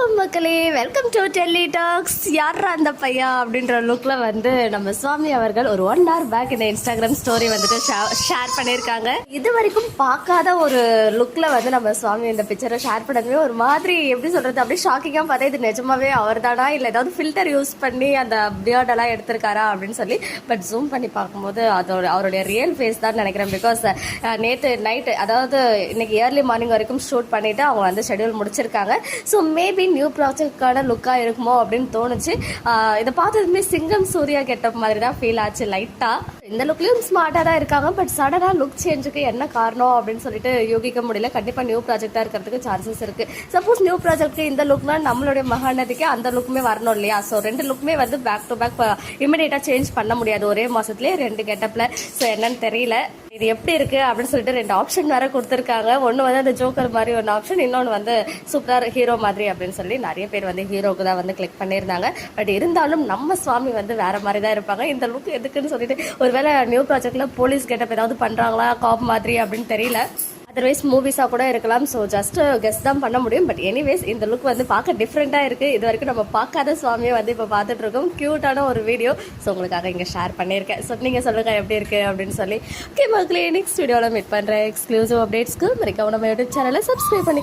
வணக்கம் மக்களே, welcome to Delhi tax. யாரா அந்த பையா அப்படின்ற லுக்கில் வந்து நம்ம சுவாமி அவர்கள் ஒரு 1 hour பேக் இந்த இன்ஸ்டாகிராம் ஸ்டோரி வந்துட்டு ஷேர் பண்ணியிருக்காங்க. இது வரைக்கும் பார்க்காத ஒரு லுக்கில் வந்து நம்ம சுவாமி இந்த பிக்சரை ஷேர் பண்ணதுமே ஒரு மாதிரி எப்படி சொல்கிறது, அப்படியே ஷாக்கிங்காக பார்த்தா இது நிஜமாவே அவர் தானா இல்லை ஏதாவது ஃபில்டர் யூஸ் பண்ணி அந்த பியர்டெல்லாம் எடுத்திருக்காரா அப்படின்னு சொல்லி. பட் ஜூம் பண்ணி பார்க்கும்போது அவருடைய ரியல் ஃபேஸ் தான் நினைக்கிறேன். பிகாஸ் நேற்று நைட்டு, அதாவது இன்னைக்கு ஏர்லி மார்னிங் வரைக்கும் ஷூட் பண்ணிவிட்டு அவங்க வந்து ஷெடியூல் முடிச்சிருக்காங்க. ஸோ மேபி நியூ ப்ராஜெக்டான லுக்காக இருக்குமோ அப்படின்னு தோணுச்சு. இதை பார்த்ததுமே சிங்கம் சூர்யா கெட்டப் மாதிரி தான் ஃபீல் ஆச்சு லைட்டாக. இந்த லுக்லேயும் ஸ்மார்ட்டாக தான் இருக்காங்க. பட் சடனாக லுக் சேஞ்சுக்கு என்ன காரணம் அப்படின்னு சொல்லிட்டு யோகிக்க முடியல. கண்டிப்பாக நியூ ப்ராஜெக்டாக இருக்கிறதுக்கு சான்சஸ் இருக்குது. சப்போஸ் நியூ ப்ராஜெக்ட்டுக்கு இந்த லுக்னா நம்மளுடைய மகாநதிக்கு அந்த லுக்குமே வரணும் இல்லையா? ஸோ 2 லுக்குமே வந்து பேக் டு பேக் இமிடியேட்டாக சேஞ்ச் பண்ண முடியாது ஒரே மாதத்துலேயே 2 கெட்டப்பில். ஸோ என்னன்னு தெரியல. இது எப்படி இருக்கு அப்படின்னு சொல்லிட்டு 2 ஆப்ஷன் வேற கொடுத்துருக்காங்க. ஒன்று வந்து அந்த ஜோக்கர் மாதிரி ஒரு ஆப்ஷன், இன்னொன்று வந்து சூப்பர் ஹீரோ மாதிரி அப்படின்னு சொல்லி நிறைய பேர் வந்து ஹீரோக்கு தான் வந்து கிளிக் பண்ணியிருந்தாங்க. பட் இருந்தாலும் நம்ம சுவாமி வந்து வேற மாதிரி தான் இருப்பாங்க. இந்த லுக் எதுக்குன்னு சொல்லிட்டு ஒருவேளை நியூ ப்ராஜெக்ட்ல போலீஸ் கெட்டப் ஏதாவது பண்றாங்களா காப் மாதிரி அப்படின்னு தெரியல. அதர்வைஸ் மூவிஸாக கூட இருக்கலாம். ஸோ ஜஸ்ட் கெஸ் தான் பண்ண முடியும். பட் எனிவேஸ் இந்த லுக் வந்து பார்க்க டிஃப்ரெண்ட்டாக இருக்குது. இது வரைக்கும் நம்ம பார்க்காத சுவாமியை வந்து இப்போ பார்த்துட்டு இருக்கோம். க்யூட்டான ஒரு வீடியோ. ஸோ உங்களுக்காக இங்கே ஷேர் பண்ணியிருக்கேன். ஸோ நீங்கள் சொல்லுங்கள் எப்படி இருக்குது அப்படின்னு சொல்லி. ஓகே மக்களே, நெக்ஸ்ட் வீடியோவில் மீட் பண்ணுறேன். எக்ஸ்க்ளூசிவ் அப்டேட்ஸ்க்கு மறக்காம நம்ம யூடியூப் சேனலை சப்ஸ்கிரைப் பண்ணி